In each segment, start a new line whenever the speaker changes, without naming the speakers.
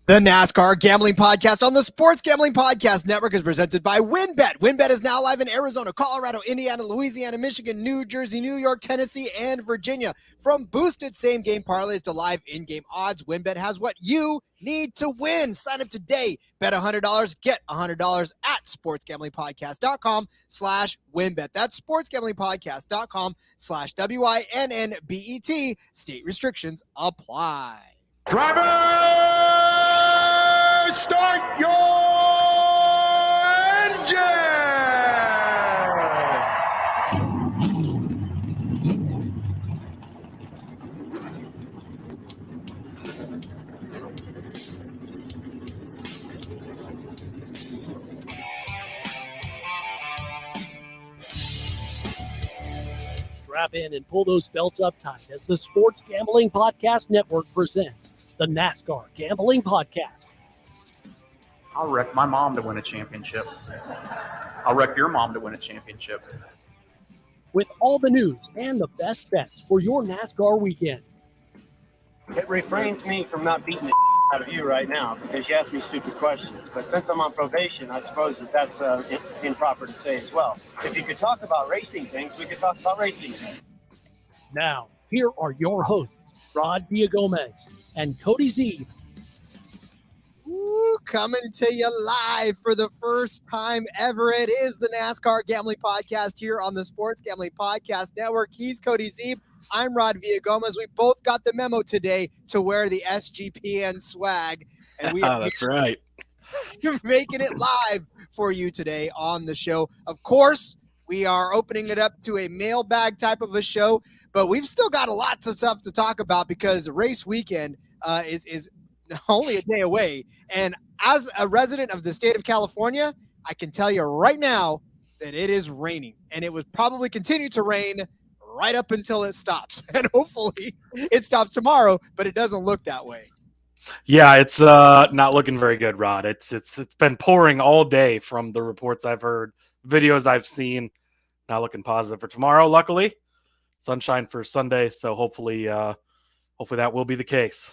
The NASCAR Gambling Podcast on the Sports Gambling Podcast Network is presented by WynnBET. WynnBET is now live in Arizona, Colorado, Indiana, Louisiana, Michigan, New Jersey, New York, Tennessee, and Virginia. From boosted same-game parlays to live in-game odds, WynnBET has what you need to win. Sign up today. Bet $100, get $100 at sportsgamblingpodcast.com/WynnBET. That's sportsgamblingpodcast.com/WYNNBET. State restrictions apply.
Driver, start your engine!
Strap in and pull those belts up tight as the Sports Gambling Podcast Network presents the NASCAR Gambling Podcast.
I'll wreck my mom to win a championship. I'll wreck your mom to win a championship.
With all the news and the best bets for your NASCAR weekend.
It refrains me from not beating the out of you right now because you asked me stupid questions. But since I'm on probation, I suppose that's improper to say as well. If you could talk about racing things, we could talk about racing things.
Now, here are your hosts, Rod Villagomez and Cody Z.
Coming to you live for the first time ever. It is the NASCAR Gambling Podcast here on the Sports Gambling Podcast Network. He's Cody Zeeb. I'm Rod Villagomez. We both got the memo today to wear the SGPN swag. And we are
that's right.
making it live for you today on the show. Of course, we are opening it up to a mailbag type of a show, but we've still got a lot of stuff to talk about because race weekend is only a day away. And as a resident of the state of California, I can tell you right now that it is raining, and it would probably continue to rain right up until it stops. And hopefully it stops tomorrow, but it doesn't look that way.
Yeah, it's not looking very good, Rod. It's been pouring all day from the reports I've heard, videos I've seen. Not looking positive for tomorrow. Luckily, sunshine for Sunday, so hopefully that will be the case.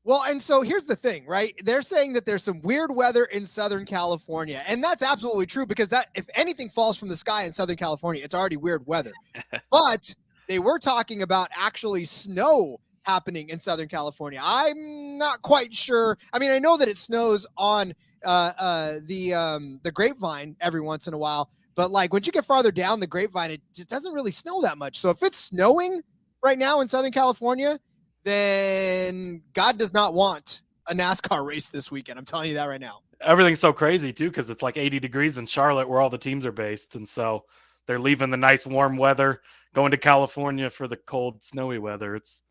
Well, and so here's the thing, right? They're saying that there's some weird weather in Southern California, and that's absolutely true because that if anything falls from the sky in Southern California, it's already weird weather. But they were talking about actually snow happening in Southern California. I'm not quite sure. I mean, I know that it snows on the Grapevine every once in a while, but like once you get farther down the Grapevine, it just doesn't really snow that much. So if it's snowing right now in Southern California, then God does not want a NASCAR race this weekend. I'm telling you that right now.
Everything's so crazy too because it's like 80 degrees in Charlotte where all the teams are based, and so they're leaving the nice warm weather, going to California for the cold, snowy weather. It's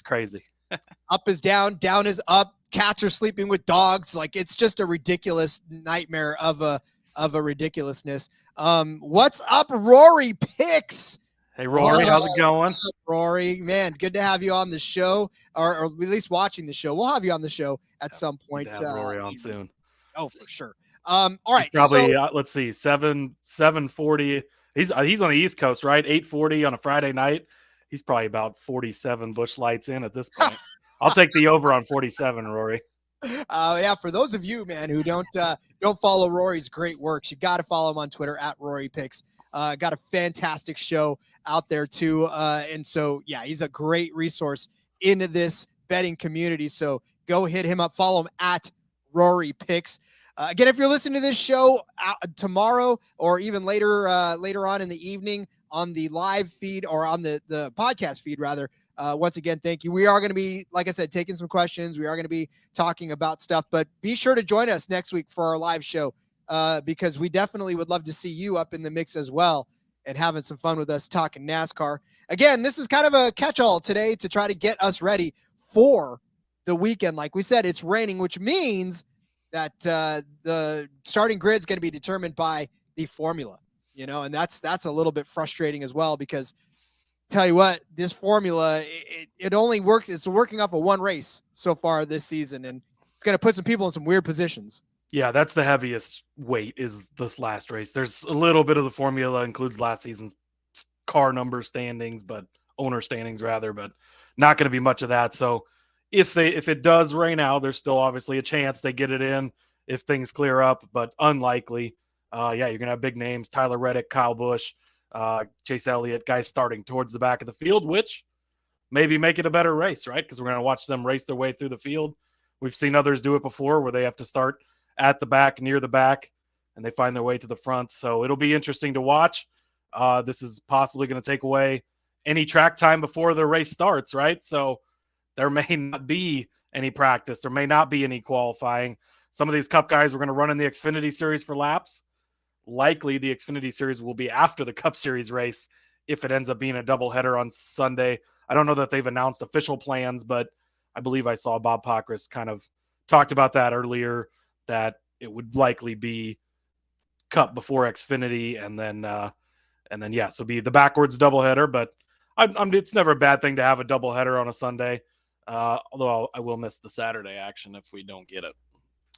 crazy.
Up is down, down is up. Cats are sleeping with dogs. Like it's just a ridiculous nightmare of a ridiculousness. What's up, Rory Picks?
Hey, Rory, how's it going?
Rory, man, good to have you on the show, or at least watching the show. We'll have you on the show at some point.
Have Rory on soon.
Oh, for sure. All right.
He's probably, let's see, 7:40. He's on the East Coast, right? 8:40 on a Friday night. He's probably about 47 Busch Lights in at this point. I'll take the over on 47, Rory.
Yeah, for those of you, man, who don't follow Rory's great works, you got to follow him on Twitter at Rory Picks. Got a fantastic show out there too, and so yeah, he's a great resource into this betting community. So go hit him up, follow him at Rory Picks. Again, if you're listening to this show tomorrow or even later on in the evening on the live feed or on the podcast feed rather. Once again, thank you. We are going to be, like I said, taking some questions. We are going to be talking about stuff, but be sure to join us next week for our live show because we definitely would love to see you up in the mix as well and having some fun with us talking NASCAR. Again, this is kind of a catch-all today to try to get us ready for the weekend. Like we said, it's raining, which means that the starting grid is going to be determined by the formula, and that's a little bit frustrating as well because tell you what, this formula, it only works. It's working off of one race so far this season, and it's going to put some people in some weird positions.
Yeah, that's the heaviest weight is this last race. There's a little bit of the formula includes last season's car number standings, but owner standings rather, but not going to be much of that. So if it does rain out, there's still obviously a chance they get it in if things clear up, but unlikely. You're going to have big names, Tyler Reddick, Kyle Busch, Chase Elliott, guys starting towards the back of the field, which maybe make it a better race, right? Because we're going to watch them race their way through the field. We've seen others do it before where they have to start at the back, near the back, and they find their way to the front. So it'll be interesting to watch. This is possibly going to take away any track time before the race starts, right? So there may not be any practice. There may not be any qualifying. Some of these Cup guys were going to run in the Xfinity Series for laps. Likely the Xfinity Series will be after the Cup Series race if it ends up being a doubleheader on Sunday. I don't know that they've announced official plans, but I believe I saw Bob Pockrass kind of talked about that earlier, that it would likely be Cup before Xfinity, and then so be the backwards doubleheader. But it's never a bad thing to have a doubleheader on a Sunday. Although I will miss the Saturday action if we don't get it.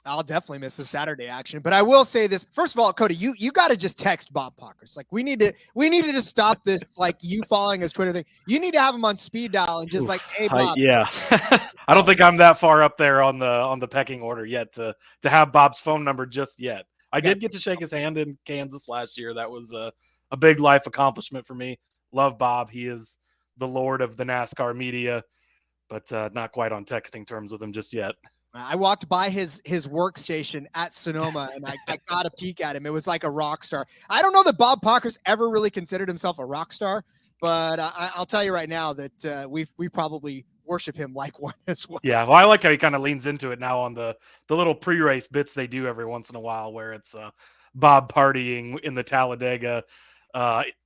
I'll definitely miss the Saturday action, but I will say this. First of all, Cody, you got to just text Bob Pockrass. Like we need to just stop this, like you following his Twitter thing. You need to have him on speed dial and just like, hey, Bob.
I don't think I'm that far up there on the pecking order yet to have Bob's phone number just yet. I did get to shake his hand in Kansas last year. That was a big life accomplishment for me. Love Bob. He is the lord of the NASCAR media, but not quite on texting terms with him just yet.
I walked by his workstation at Sonoma, and I got a peek at him. It was like a rock star. I don't know that Bob Pockrass ever really considered himself a rock star, but I'll tell you right now that we probably worship him like one as well.
Yeah, well, I like how he kind of leans into it now on the little pre-race bits they do every once in a while, where it's Bob partying in the Talladega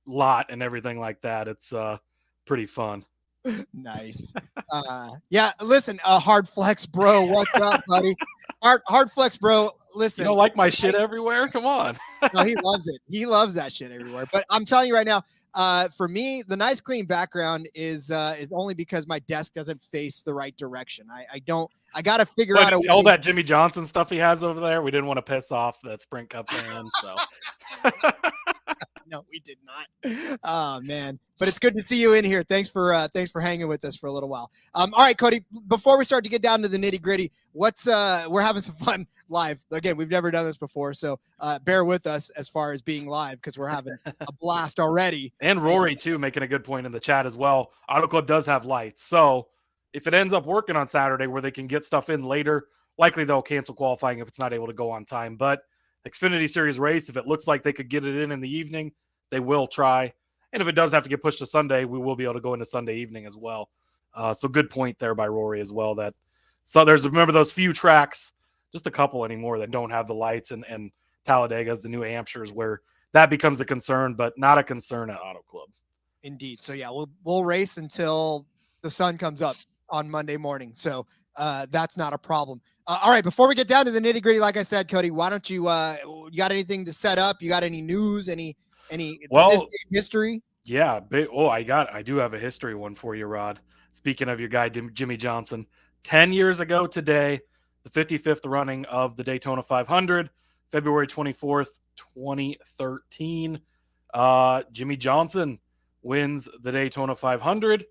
lot and everything like that. It's pretty fun.
Nice. Listen, Hard Flex Bro, what's up, buddy? Hard Flex Bro, listen.
You don't like my shit everywhere? Come on.
No, he loves it. He loves that shit everywhere. But I'm telling you right now, for me, the nice clean background is only because my desk doesn't face the right direction. I got to figure out
all that Jimmy Johnson stuff he has over there. We didn't want to piss off that Sprint Cup fan, so.
No, we did not. Oh man, but it's good to see you in here. Thanks for hanging with us for a little while. All right, Cody, before we start to get down to the nitty gritty, we're having some fun live. Again, we've never done this before, so bear with us as far as being live, because we're having a blast already.
And Rory too, making a good point in the chat as well. Auto Club does have lights, so if it ends up working on Saturday where they can get stuff in later, likely they'll cancel qualifying if it's not able to go on time. But Xfinity Series race, if it looks like they could get it in the evening, they will try. And if it does have to get pushed to Sunday, we will be able to go into Sunday evening as well. So good point there by Rory as well. Remember those few tracks, just a couple anymore, that don't have the lights, and Talladega's, the New Hampshire's, where that becomes a concern, but not a concern at Auto Club.
Indeed. So yeah, we'll race until the sun comes up on Monday morning. So that's not a problem. All right, before we get down to the nitty gritty, like I said, Cody, why don't you got anything to set up? You got any news? Any history?
Yeah. I do have a history one for you, Rod. Speaking of your guy, Jimmy Johnson, 10 years ago today, the 55th running of the Daytona 500, February 24th, 2013. Jimmy Johnson wins the Daytona 500.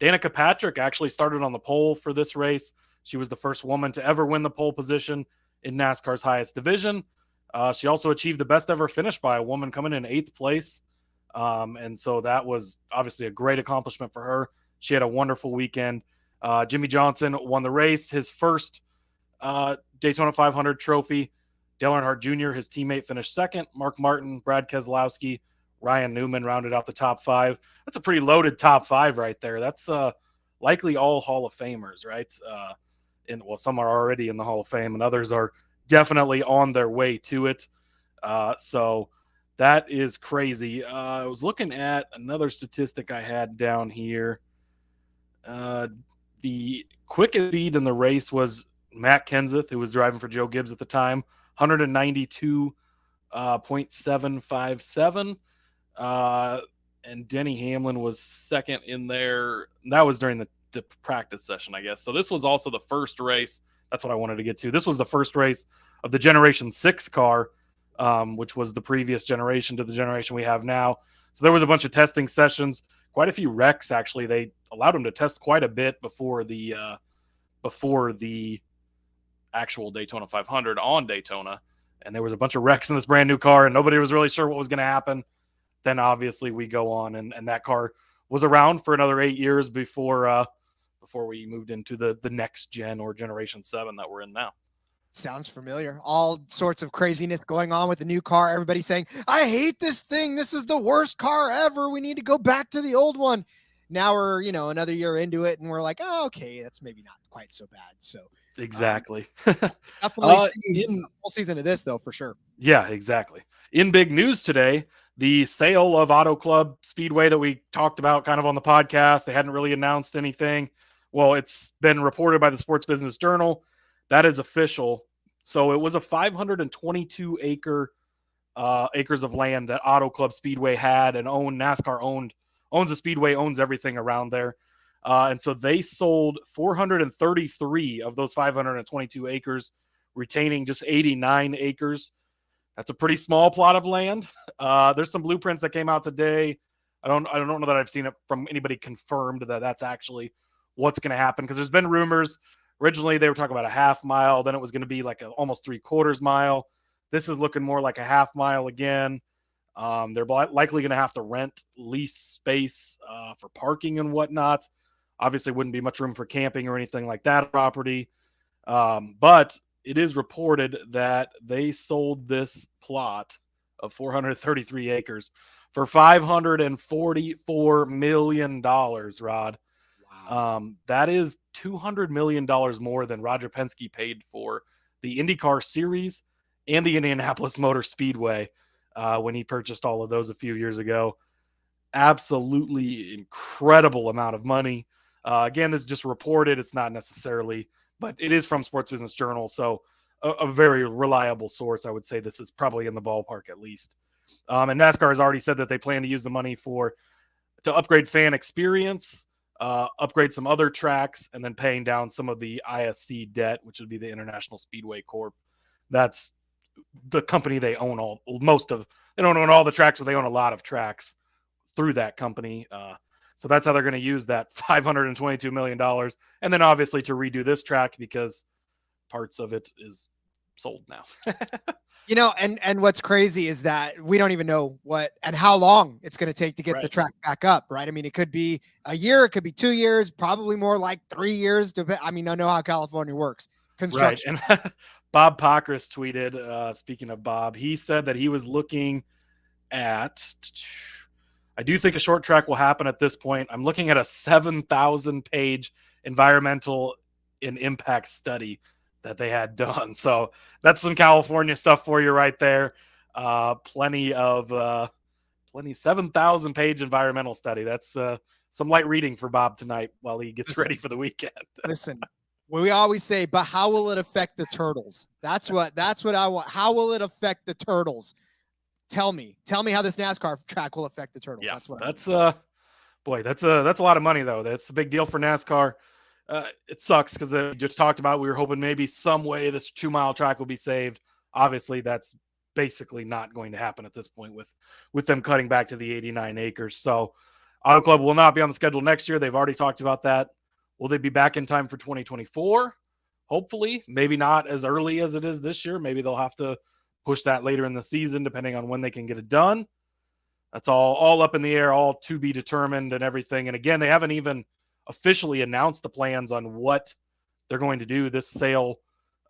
Danica Patrick actually started on the pole for this race. She was the first woman to ever win the pole position in NASCAR's highest division. She also achieved the best ever finish by a woman, coming in 8th place. And so that was obviously a great accomplishment for her. She had a wonderful weekend. Jimmy Johnson won the race, his first Daytona 500 trophy. Dale Earnhardt Jr., his teammate, finished second. Mark Martin, Brad Keselowski, Ryan Newman rounded out the top 5. That's a pretty loaded top 5 right there. That's likely all Hall of Famers, right? Some are already in the Hall of Fame, and others are definitely on their way to it. So that is crazy. I was looking at another statistic I had down here. The quickest speed in the race was Matt Kenseth, who was driving for Joe Gibbs at the time, 192.757. And Denny Hamlin was second in there. That was during the practice session, I guess. So this was also the first race. That's what I wanted to get to. This was the first race of the Generation 6 car, which was the previous generation to the generation we have now. So there was a bunch of testing sessions, quite a few wrecks, actually. They allowed them to test quite a bit before the before the actual Daytona 500 on Daytona. And there was a bunch of wrecks in this brand new car, and nobody was really sure what was going to happen. Then obviously we go on, and that car was around for another 8 years before we moved into the next gen, or Generation 7 that we're in now.
Sounds familiar. All sorts of craziness going on with the new car. Everybody saying, I hate this thing. This is the worst car ever. We need to go back to the old one. Now we're, another year into it, and we're like, oh, okay, that's maybe not quite so bad. So
exactly.
Definitely see a whole season of this, though, for sure.
Yeah, exactly. In big news today, the sale of Auto Club Speedway that we talked about kind of on the podcast, they hadn't really announced anything. Well, it's been reported by the Sports Business Journal. That is official. So it was a 522 acres of land that Auto Club Speedway had and owned. NASCAR owns the Speedway, owns everything around there. And so they sold 433 of those 522 acres, retaining just 89 acres. That's a pretty small plot of land. There's some blueprints that came out today. I don't know that I've seen it from anybody confirmed that that's actually what's going to happen, because there's been rumors. Originally, they were talking about a half mile. Then it was going to be like almost 3/4 mile. This is looking more like a half mile again. They're likely going to have to lease space for parking and whatnot. Obviously, wouldn't be much room for camping or anything like that property. But it is reported that they sold this plot of 433 acres for $544 million, Rod. Wow. That is $200 million more than Roger Penske paid for the IndyCar Series and the Indianapolis Motor Speedway when he purchased all of those a few years ago. Absolutely incredible amount of money. Again, this is just reported. It's not necessarily, but it is from Sports Business Journal, so a very reliable source. I would say this is probably in the ballpark at least. And NASCAR has already said that they plan to use the money to upgrade fan experience, upgrade some other tracks, and then paying down some of the ISC debt, which would be the International Speedway Corp. That's the company they own they don't own all the tracks, but they own a lot of tracks through that company. So that's how they're going to use that $522 million. And then obviously to redo this track, because parts of it is sold now.
And what's crazy is that we don't even know what and how long it's going to take to get the track back up, right? I mean, it could be a year, it could be 2 years, probably more like 3 years. I know how California works. Construction.
Right. And Bob Pockris tweeted, speaking of Bob, he said that he was looking at, I do think a short track will happen at this point. I'm looking at a 7,000-page environmental and impact study that they had done. So that's some California stuff for you right there. Plenty 7,000-page environmental study. That's some light reading for Bob tonight while he gets ready for the weekend.
Listen, we always say, but how will it affect the turtles? That's what I want. How will it affect the turtles? Tell me how this NASCAR track will affect the turtles.
Yeah, that's a lot of money though. That's a big deal for NASCAR. It sucks because we just talked about, we were hoping maybe some way this 2-mile track will be saved. Obviously, that's basically not going to happen at this point with them cutting back to the 89 acres. So Auto Club will not be on the schedule next year. They've already talked about that. Will they be back in time for 2024? Hopefully. Maybe not as early as it is this year. Maybe they'll have to push that later in the season, depending on when they can get it done. That's all up in the air, all to be determined and everything. And again, they haven't even officially announced the plans on what they're going to do. This sale,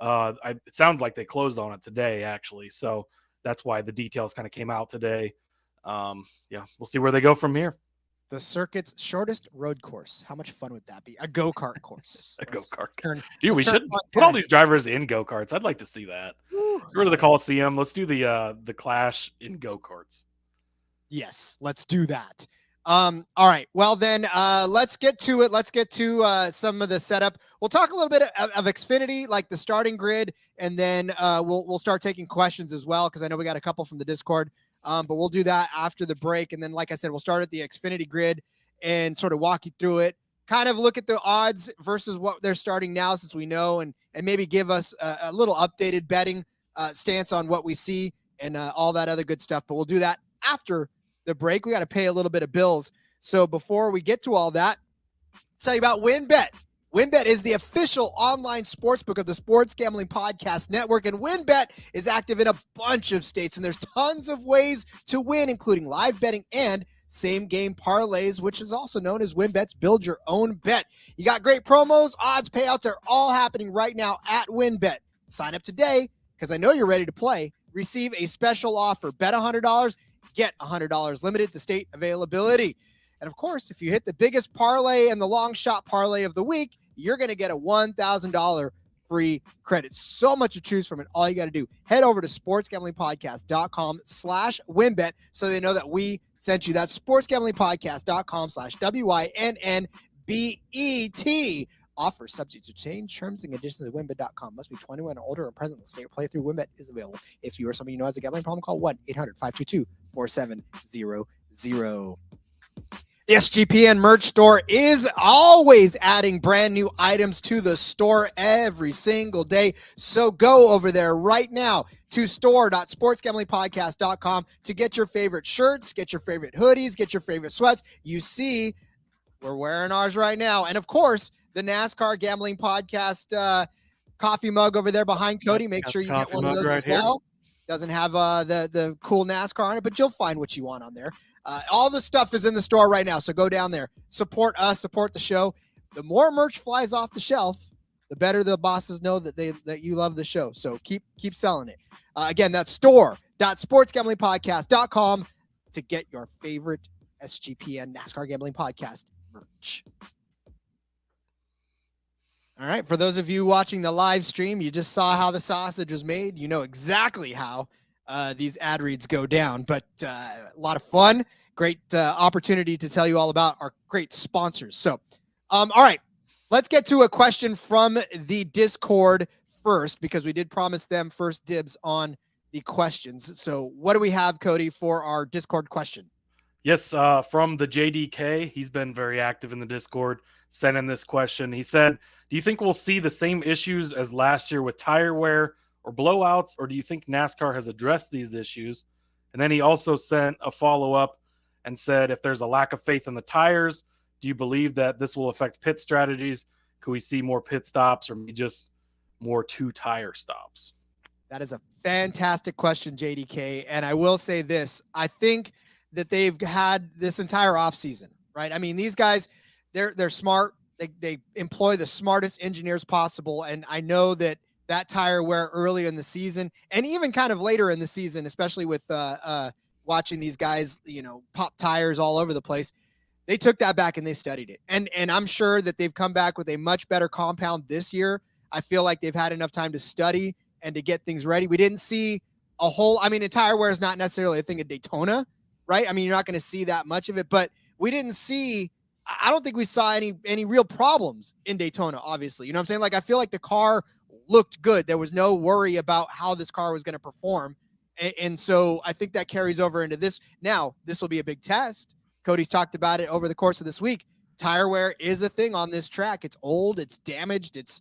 it sounds like they closed on it today, actually. So that's why the details kind of came out today. We'll see where they go from here.
The circuit's shortest road course. How much fun would that be? A go-kart course.
Go-kart. Dude, we should put all these drivers in go-karts. I'd like to see that. Go to the Coliseum. Let's do the Clash in go-karts.
Yes, let's do that. All right. Well, then let's get to it. Let's get to some of the setup. We'll talk a little bit of Xfinity, like the starting grid, and then we'll start taking questions as well, because I know we got a couple from the Discord. But we'll do that after the break. And then, like I said, we'll start at the Xfinity grid and sort of walk you through it, kind of look at the odds versus what they're starting now, since we know, and maybe give us a little updated betting stance on what we see and all that other good stuff. But we'll do that after the break. We got to pay a little bit of bills. So before we get to all that, let's tell you about WynnBET. WynnBET is the official online sportsbook of the Sports Gambling Podcast Network, and WynnBET is active in a bunch of states, and there's tons of ways to win, including live betting and same-game parlays, which is also known as WynnBET's Build Your Own Bet. You got great promos, odds, payouts are all happening right now at WynnBET. Sign up today because I know you're ready to play. Receive a special offer. Bet $100, get $100, limited to state availability. And of course, if you hit the biggest parlay and the long shot parlay of the week, you're going to get a $1,000 free credit. So much to choose from, and all you got to do, head over to sportsgamblingpodcast.com/WynnBET so they know that we sent you. That's sportsgamblingpodcast.com/WYNNBET. Offer subject to change, terms and conditions at WynnBET.com. Must be 21 and older or present in the state or playthrough. WynnBET is available. If you or somebody you know has a gambling problem, call 1-800-522-4700. The SGPN merch store is always adding brand new items to the store every single day. So go over there right now to store.sportsgamblingpodcast.com to get your favorite shirts, get your favorite hoodies, get your favorite sweats. You see, we're wearing ours right now. And of course, the NASCAR Gambling Podcast coffee mug over there behind Cody. Make sure you get one of those right as well. Doesn't have the cool NASCAR on it, but you'll find what you want on there. All the stuff is in the store right now, so go down there. Support us, support the show. The more merch flies off the shelf, the better the bosses know that you love the show. So keep selling it. Again, that's store.sportsgamblingpodcast.com to get your favorite SGPN NASCAR Gambling Podcast merch. All right, for those of you watching the live stream, you just saw how the sausage was made. You know exactly how these ad reads go down, but a lot of fun. Great opportunity to tell you all about our great sponsors. So, all right, let's get to a question from the Discord first, because we did promise them first dibs on the questions. So what do we have, Cody, for our Discord question?
Yes, from the JDK. He's been very active in the Discord, sending this question. He said, do you think we'll see the same issues as last year with tire wear or blowouts, or do you think NASCAR has addressed these issues? And then he also sent a follow-up and said, if there's a lack of faith in the tires, do you believe that this will affect pit strategies? Could we see more pit stops or just more two-tire stops?
That is a fantastic question, JDK. And I will say this. I think that they've had this entire offseason, right? I mean, these guys, they're smart. They employ the smartest engineers possible. And I know that tire wear earlier in the season and even kind of later in the season, especially with watching these guys, pop tires all over the place. They took that back and they studied it. And I'm sure that they've come back with a much better compound this year. I feel like they've had enough time to study and to get things ready. We didn't see a tire wear is not necessarily a thing at Daytona, right? I mean, you're not going to see that much of it, but we didn't see, I don't think we saw any real problems in Daytona, obviously. You know what I'm saying? Like, I feel like the car looked good. There was no worry about how this car was going to perform. And so I think that carries over into this. Now, this will be a big test. Cody's talked about it over the course of this week. Tire wear is a thing on this track. It's old. It's damaged. It's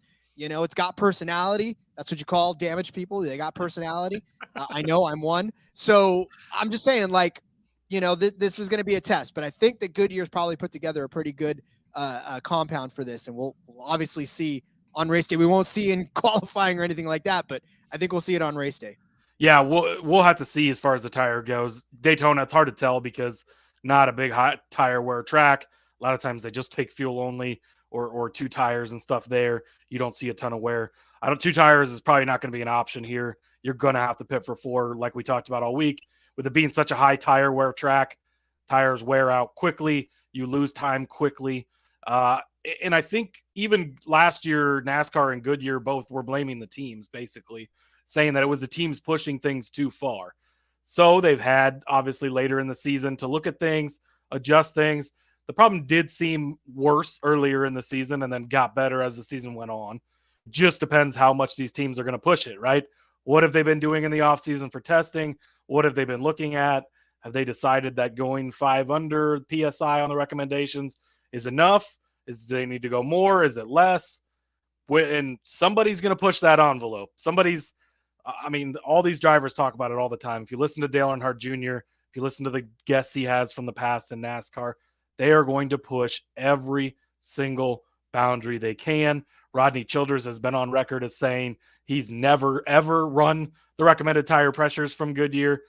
got personality. That's what you call damaged people. They got personality. I know I'm one. So I'm just saying, this is going to be a test. But I think that Goodyear's probably put together a pretty good compound for this. And we'll obviously see on race day. We won't see in qualifying or anything like that, but I think we'll see it on race day.
Yeah, we'll have to see as far as the tire goes. Daytona, it's hard to tell because not a big hot tire wear track. A lot of times they just take fuel only or two tires and stuff there. You don't see a ton of wear. Two tires is probably not going to be an option here. You're going to have to pit for 4, like we talked about all week. With it being such a high tire wear track, tires wear out quickly. You lose time quickly. And I think even last year, NASCAR and Goodyear both were blaming the teams, basically, saying that it was the teams pushing things too far. So they've had, obviously, later in the season to look at things, adjust things. The problem did seem worse earlier in the season and then got better as the season went on. Just depends how much these teams are going to push it, right? What have they been doing in the offseason for testing? What have they been looking at? Have they decided that going 5 under PSI on the recommendations is enough? Do they need to go more? Is it less? And somebody's going to push that envelope. All these drivers talk about it all the time. If you listen to Dale Earnhardt Jr., if you listen to the guests he has from the past in NASCAR, they are going to push every single boundary they can. Rodney Childers has been on record as saying he's never, ever run the recommended tire pressures from Goodyear,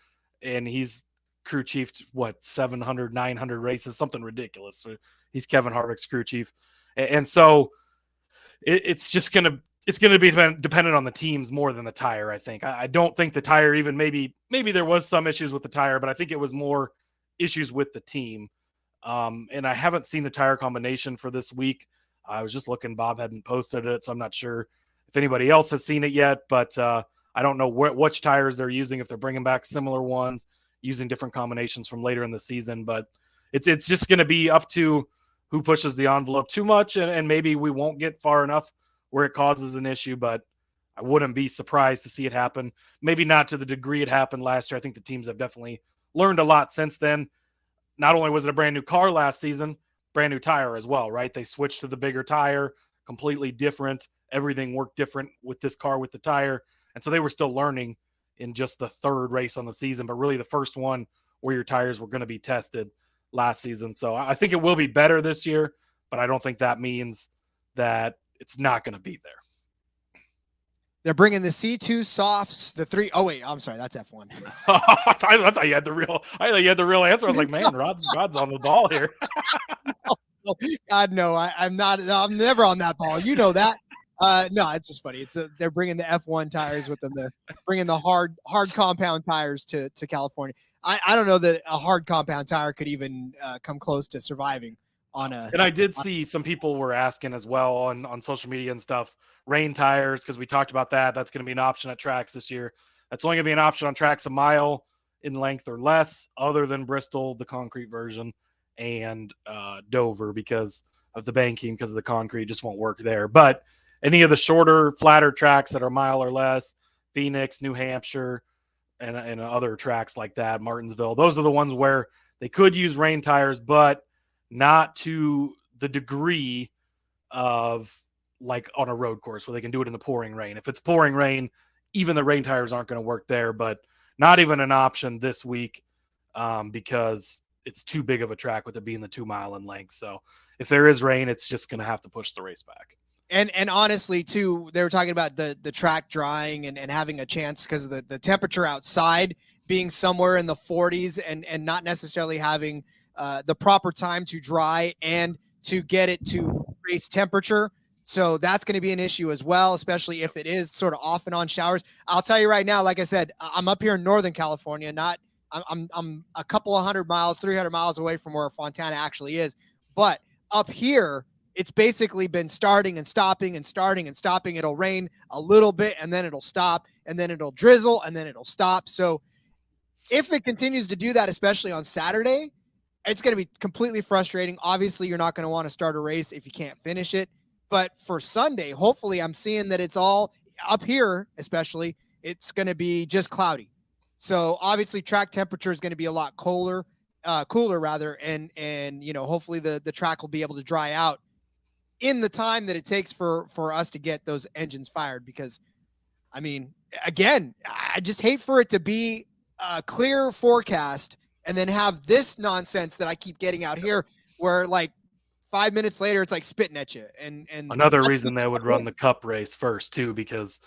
and he's crew chief, 700, 900 races, something ridiculous. So he's Kevin Harvick's crew chief. And so it's just going to be dependent on the teams more than the tire, I think. I don't think the tire even maybe there was some issues with the tire, but I think it was more issues with the team. And I haven't seen the tire combination for this week. I was just looking. Bob hadn't posted it, so I'm not sure if anybody else has seen it yet, but I don't know which tires they're using, if they're bringing back similar ones, using different combinations from later in the season. But it's just going to be up to who pushes the envelope too much, and maybe we won't get far enough where it causes an issue, but I wouldn't be surprised to see it happen. Maybe not to the degree it happened last year. I think the teams have definitely learned a lot since then. Not only was it a brand new car last season, brand new tire as well, right? They switched to the bigger tire, completely different. Everything worked different with this car, with the tire. And so they were still learning in just the third race on the season, but really the first one where your tires were going to be tested last season. So I think it will be better this year, but I don't think that means that it's not going to be there.
They're bringing the C2 softs, the three. Oh wait, I'm sorry, that's F1.
I thought you had the real. Answer. I was like, man, Rod's on the ball here.
God, no, I'm not. No, I'm never on that ball. You know that. No, it's just funny. They're bringing the F1 tires with them. They're bringing the hard compound tires to California. I don't know that a hard compound tire could even come close to surviving on a.
And I did see some people were asking as well on social media and stuff, rain tires, because we talked about that. That's going to be an option at tracks this year. That's only going to be an option on tracks a mile in length or less, other than Bristol, the concrete version, and Dover, because of the banking, because of the concrete, just won't work there. But any of the shorter, flatter tracks that are a mile or less, Phoenix, New Hampshire, and other tracks like that, Martinsville, those are the ones where they could use rain tires, but not to the degree of like on a road course where they can do it in the pouring rain. If it's pouring rain, even the rain tires aren't going to work there, but not even an option this week because it's too big of a track with it being the 2 mile in length. So if there is rain, it's just going to have to push the race back.
And honestly, too, they were talking about the track drying and having a chance because of the temperature outside being somewhere in the 40s and not necessarily having the proper time to dry and to get it to race temperature. So that's going to be an issue as well, especially if it is sort of off and on showers. I'll tell you right now, like I said, I'm up here in Northern California, I'm a couple of 100 miles, 300 miles away from where Fontana actually is. But up here, it's basically been starting and stopping and starting and stopping. It'll rain a little bit and then it'll stop and then it'll drizzle and then it'll stop. So if it continues to do that, especially on Saturday, it's going to be completely frustrating. Obviously, you're not going to want to start a race if you can't finish it. But for Sunday, hopefully I'm seeing that it's all up here, especially it's going to be just cloudy. So obviously track temperature is going to be a lot cooler rather. And, you know, hopefully the track will be able to dry out in the time that it takes for us to get those engines fired. Because I mean, again, I just hate for it to be a clear forecast and then have this nonsense that I keep getting out here where like 5 minutes later, it's like spitting at you. And
another reason they would run the Cup race first too, because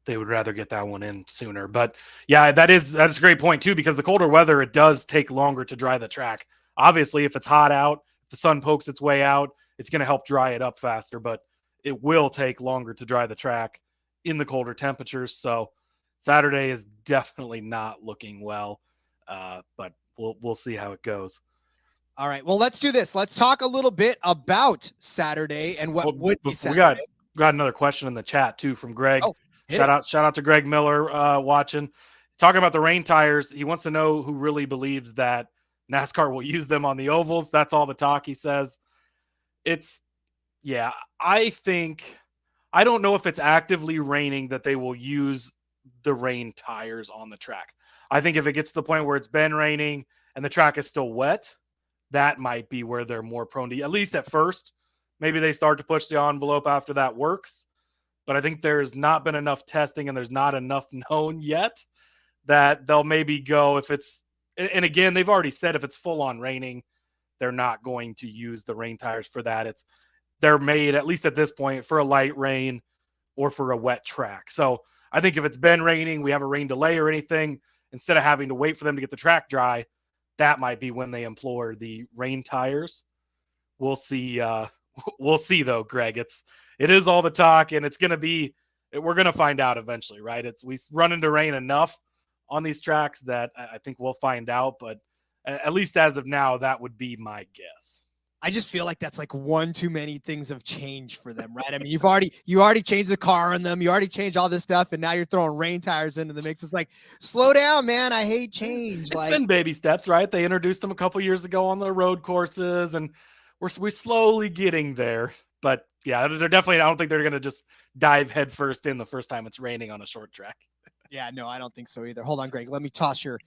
they would rather get that one in sooner. But yeah, that's a great point too, because the colder weather, it does take longer to dry the track. Obviously, if it's hot out, if the sun pokes its way out, it's going to help dry it up faster, but it will take longer to dry the track in the colder temperatures. So Saturday is definitely not looking well, but we'll see how it goes.
All right. Well, let's do this. Let's talk a little bit about Saturday and what would be Saturday.
We got another question in the chat too from Greg.
Oh,
shout out to Greg Miller watching. Talking about the rain tires, he wants to know who really believes that NASCAR will use them on the ovals. That's all the talk, he says. I don't know if it's actively raining that they will use the rain tires on the track. I think if it gets to the point where it's been raining and the track is still wet, that might be where they're more prone to, at least at first. Maybe they start to push the envelope after that works. But I think there's not been enough testing and there's not enough known yet that they'll maybe go if it's, and again, they've already said if it's full on raining, they're not going to use the rain tires for that. they're made, at least at this point, for a light rain or for a wet track. So I think if it's been raining, we have a rain delay or anything, instead of having to wait for them to get the track dry, that might be when they employ the rain tires. We'll see. We'll see though, Greg. It is all the talk, and it's going to be, we're going to find out eventually, right? We run into rain enough on these tracks that I think we'll find out, but at least as of now, that would be my guess.
I just feel like that's like one too many things have changed for them, right? I mean, you already changed the car on them, you already changed all this stuff, and now you're throwing rain tires into the mix. It's like, slow down, man. I hate change.
It's been baby steps, right? They introduced them a couple years ago on the road courses, and we're slowly getting there. But yeah, they're definitely, I don't think they're going to just dive headfirst in the first time it's raining on a short track.
Yeah, no, I don't think so either. Hold on, Greg. Let me toss your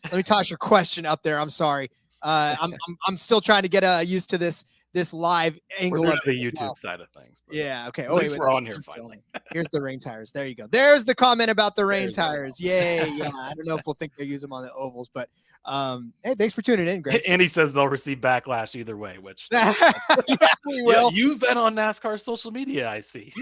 question up there. I'm sorry. I'm still trying to get used to this live angle
of the YouTube side of things.
Yeah. Okay.
At least we're on here finally.
Here's the rain tires. There you go. There's the comment about the rain tires. Yay. Yeah. I don't know if we'll think they use them on the ovals, but hey, thanks for tuning in, Greg.
And he says they'll receive backlash either way, which
yeah, we will.
Yeah, you've been on NASCAR social media, I see.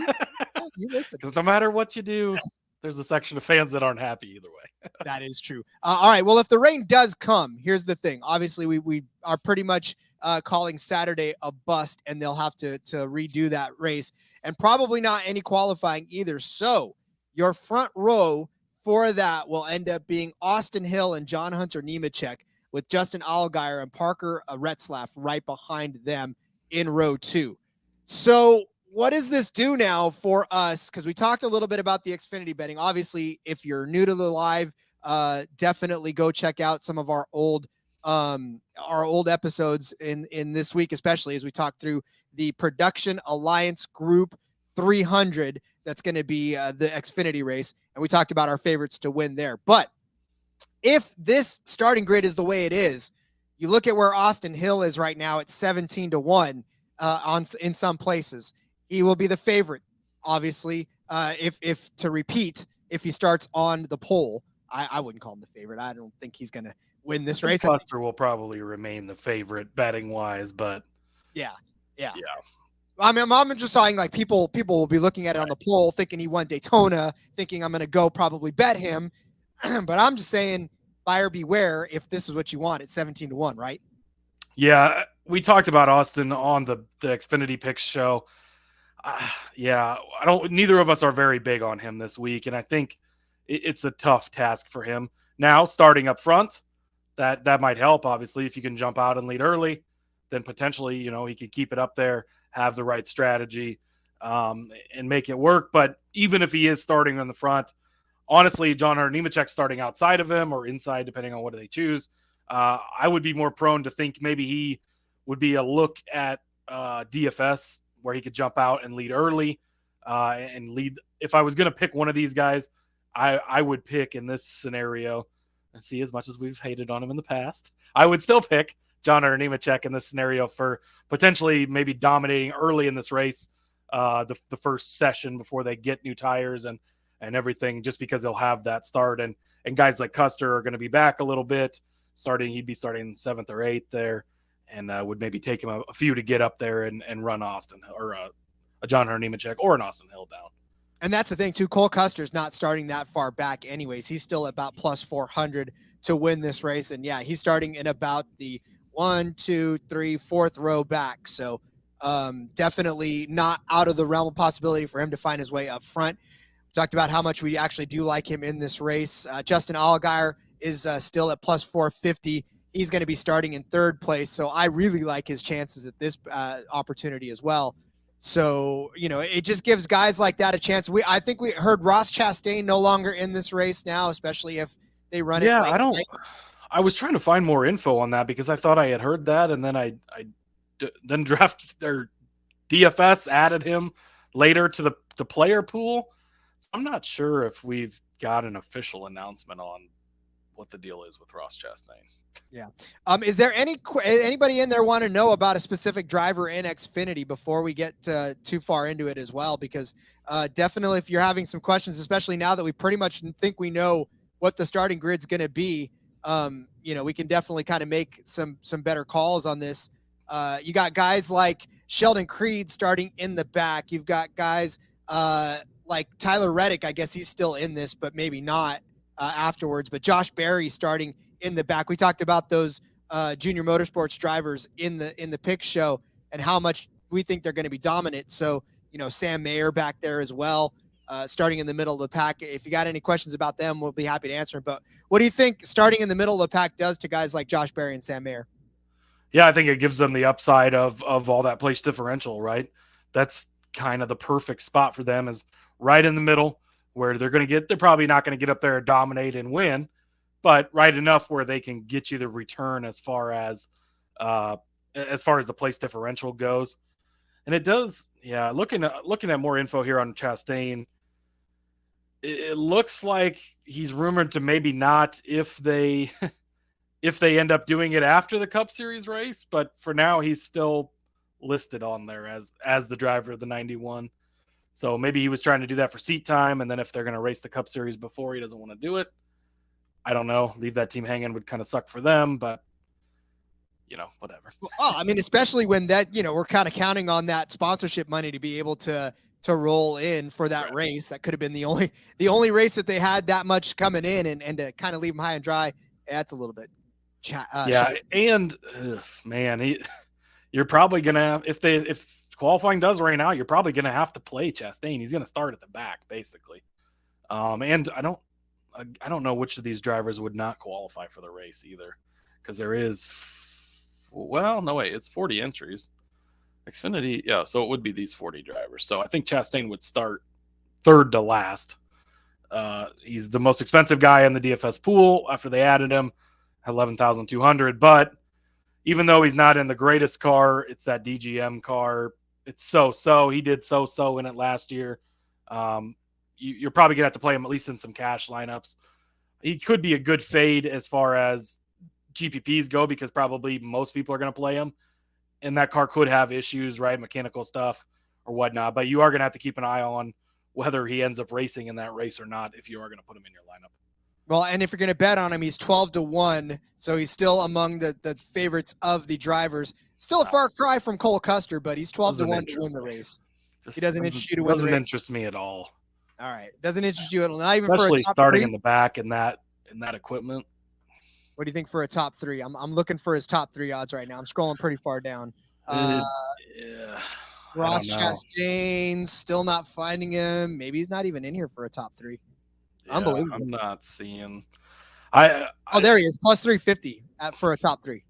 You listen.
Because no matter what you do, there's a section of fans that aren't happy either way.
That is true. All right. Well, if the rain does come, here's the thing. Obviously, we are pretty much calling Saturday a bust, and they'll have to redo that race, and probably not any qualifying either. So your front row for that will end up being Austin Hill and John Hunter Nemechek, with Justin Allgaier and Parker Retzlaff right behind them in row 2. So what does this do now for us? Because we talked a little bit about the Xfinity betting. Obviously, if you're new to the live, definitely go check out some of our old episodes in this week, especially as we talk through the Production Alliance Group 300. That's going to be the Xfinity race, and we talked about our favorites to win there. But if this starting grid is the way it is, you look at where Austin Hill is right now at 17-1 in some places. He will be the favorite, obviously, if to repeat, if he starts on the pole. I wouldn't call him the favorite. I don't think he's going to win this race.
Buster will probably remain the favorite betting wise, but
yeah. I mean, I'm just saying, like, people will be looking at it on the pole, thinking he won Daytona, thinking I'm going to go probably bet him. But I'm just saying, buyer beware if this is what you want. It's 17-1, right?
Yeah, we talked about Austin on the Xfinity Picks show. Yeah, neither of us are very big on him this week, and I think it's a tough task for him. Now, starting up front, that might help, obviously. If you can jump out and lead early, then potentially, he could keep it up there, have the right strategy, and make it work. But even if he is starting on the front, honestly, John Hunter Nemechek starting outside of him or inside, depending on what they choose, I would be more prone to think maybe he would be a look at DFS, where he could jump out and lead early and lead. If I was going to pick one of these guys, I would pick in this scenario, and see, as much as we've hated on him in the past, I would still pick John Hunter Nemechek in this scenario for potentially maybe dominating early in this race, the first session before they get new tires and everything, just because they'll have that start. And guys like Custer are going to be back a little bit. He'd be starting 7th or 8th there, and would maybe take him a few to get up there and run Austin or a John Hunter Nemechek or an Austin Hill down.
And that's the thing too. Cole Custer's not starting that far back anyways. He's still about plus 400 to win this race. And yeah, he's starting in about the 1, 2, 3, 4th row back. So definitely not out of the realm of possibility for him to find his way up front. We talked about how much we actually do like him in this race. Justin Allgaier is still at plus 450. He's going to be starting in 3rd place. So I really like his chances at this opportunity as well. So, it just gives guys like that a chance. I think we heard Ross Chastain no longer in this race now, especially if they run it.
Yeah, I was trying to find more info on that because I thought I had heard that, and then I draft their DFS added him later to the player pool. So I'm not sure if we've got an official announcement on what the deal is with Ross Chastain.
Yeah. Is there anybody in there want to know about a specific driver in Xfinity before we get too far into it as well? Because definitely, if you're having some questions, especially now that we pretty much think we know what the starting grid's going to be, we can definitely kind of make some better calls on this. You got guys like Sheldon Creed starting in the back. You've got guys like Tyler Reddick. I guess he's still in this, but maybe not afterwards. But Josh Berry starting in the back. We talked about those junior motorsports drivers in the pick show and how much we think they're going to be dominant. So, Sam Mayer back there as well, starting in the middle of the pack. If you got any questions about them, we'll be happy to answer them. But what do you think starting in the middle of the pack does to guys like Josh Berry and Sam Mayer?
Yeah, I think it gives them the upside of all that place differential, right? That's kind of the perfect spot for them, is right in the middle where they're probably not going to get up there and dominate and win, but right enough where they can get you the return as far as the place differential goes. And it does, yeah, looking at more info here on Chastain, it looks like he's rumored to maybe not if they end up doing it after the Cup Series race, but for now he's still listed on there as the driver of the 91. So maybe he was trying to do that for seat time, and then if they're going to race the Cup Series before, he doesn't want to do it. I don't know. Leave that team hanging would kind of suck for them, but whatever.
Oh, I mean, especially when that, we're kind of counting on that sponsorship money to be able to roll in for that
Right.
race. That could have been the only race that they had that much coming in, and to kind of leave them high and dry. That's a little bit.
And man, you're probably gonna have, if qualifying does rain out, you're probably gonna have to play Chastain. He's gonna start at the back basically. And I don't know which of these drivers would not qualify for the race either, because there is, it's 40 entries. Xfinity, yeah, so it would be these 40 drivers. So I think Chastain would start third to last. He's the most expensive guy in the DFS pool after they added him, $11,200. But even though he's not in the greatest car, it's that DGM car. It's so. He did so in it last year. You're probably going to have to play him at least in some cash lineups. He could be a good fade as far as GPPs go, because probably most people are going to play him. And that car could have issues, right? Mechanical stuff or whatnot. But you are going to have to keep an eye on whether he ends up racing in that race or not if you are going to put him in your lineup.
Well, and if you're going to bet on him, he's 12-1, so he's still among the favorites of the drivers. Still a far cry from Cole Custer, but he's 12-1 to win the race. He doesn't interest you to win the race.
Doesn't interest me at all.
All right, doesn't interest you at all. Not even
Especially
for a top
starting
three?
in the back in that equipment.
What do you think for a top three? I'm looking for his top three odds right now. I'm scrolling pretty far down.
Yeah.
Ross Chastain, still not finding him. Maybe he's not even in here for a top three.
Yeah,
Unbelievable.
I'm not seeing.
There he is, plus 350 for a top three.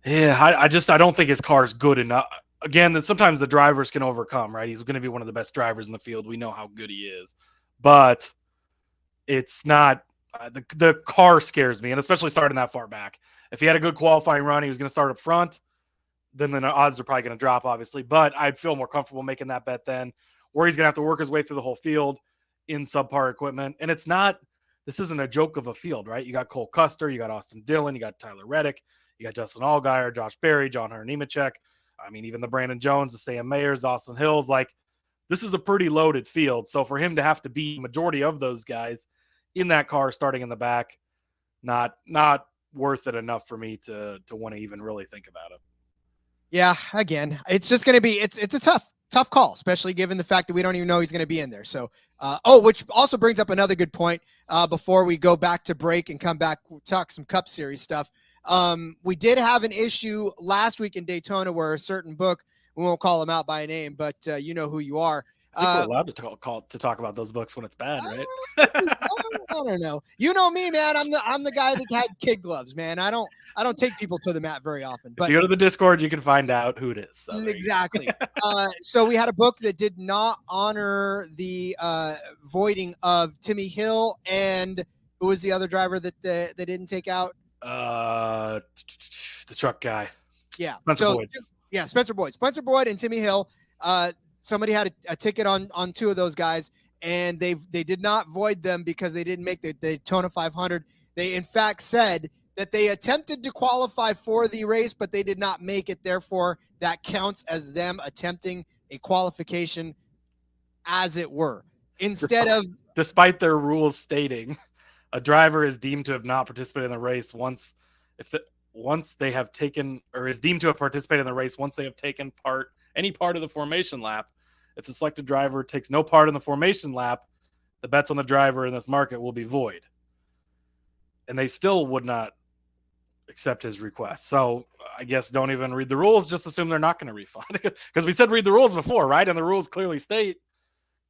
Yeah, I don't think his car is good enough. Again, sometimes the drivers can overcome, right? He's going to be one of the best drivers in the field. We know how good he is, but it's not. The car scares me, and especially starting that far back. If he had a good qualifying run, he was going to start up front. Then the odds are probably going to drop, obviously. But I'd feel more comfortable making that bet then, where he's going to have to work his way through the whole field in subpar equipment. And this isn't a joke of a field, right? You got Cole Custer, you got Austin Dillon, you got Tyler Reddick, you got Justin Allgaier, Josh Berry, John Hunter Nemechek. I mean, even the Brandon Jones, the Sam Mayers, Austin Hills. Like, this is a pretty loaded field. So for him to have to beat the majority of those guys in that car starting in the back, not worth it enough for me to want to even really think about it.
Yeah, again, it's just going to be it's a tough call, especially given the fact that we don't even know he's going to be in there. So, which also brings up another good point before we go back to break and come back, talk some Cup Series stuff. We did have an issue last week in Daytona where a certain book, we won't call them out by name, but you know who you are.
I think we're allowed to talk about those books when it's bad, right?
I don't know. You know me, man. I'm the guy that had kid gloves, man. I don't take people to the mat very often. But
if you go to the Discord, you can find out who it is. So
exactly. So we had a book that did not honor the voiding of Timmy Hill, and who was the other driver that they didn't take out?
The truck guy.
Yeah.
Spencer Boyd.
Yeah, Spencer Boyd and Timmy Hill. Somebody had a ticket on two of those guys, and they did not void them because they didn't make the Daytona 500. They in fact said that they attempted to qualify for the race, but they did not make it. Therefore, that counts as them attempting a qualification, as it were. Despite
their rules stating a driver is deemed to have not participated in the race once, once they have taken or is deemed to have participated in the race, once they have taken any part of the formation lap, if the selected driver takes no part in the formation lap, the bets on the driver in this market will be void. And they still would not accept his request. So I guess don't even read the rules. Just assume they're not going to refund, because we said read the rules before, right? And the rules clearly state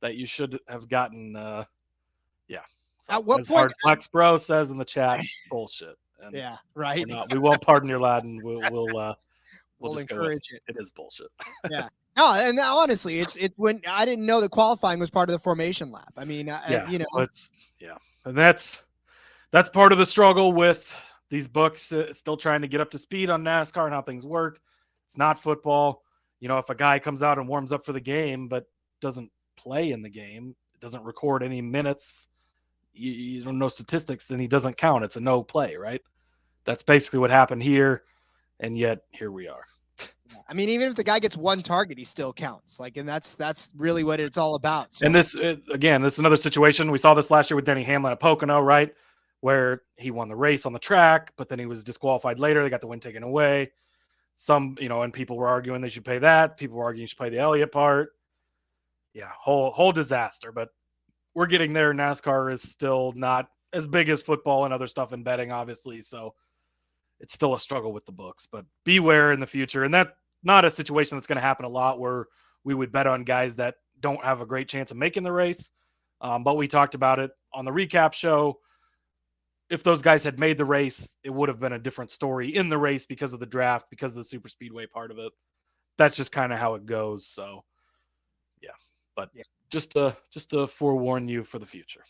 that you should have gotten, yeah. So,
At what
as
point?
Hard Flex Bro says in the chat, bullshit. And
Yeah, right.
we won't pardon your lad, and we'll just
encourage
it. It is bullshit.
Yeah. No, and honestly, it's when I didn't know that qualifying was part of the formation lap. I mean,
Yeah,
you know,
and that's part of the struggle with these books, still trying to get up to speed on NASCAR and how things work. It's not football. You know, if a guy comes out and warms up for the game but doesn't play in the game, doesn't record any minutes, you don't know statistics, then he doesn't count. It's a no play, right? That's basically what happened here, and yet here we are.
I mean, even if the guy gets one target, he still counts. Like, and that's really what it's all about. So.
And this is another situation. We saw this last year with Denny Hamlin at Pocono, right? Where he won the race on the track, but then he was disqualified later. They got the win taken away. Some, and people were arguing they should pay that. People were arguing you should pay the Elliott part. Yeah, whole disaster. But we're getting there. NASCAR is still not as big as football and other stuff in betting, obviously. So it's still a struggle with the books. But beware in the future. And that's not a situation that's going to happen a lot, where we would bet on guys that don't have a great chance of making the race. But we talked about it on the recap show. If those guys had made the race, it would have been a different story in the race because of the draft, because of the super speedway part of it. That's just kind of how it goes. So yeah, but just to forewarn you for the future.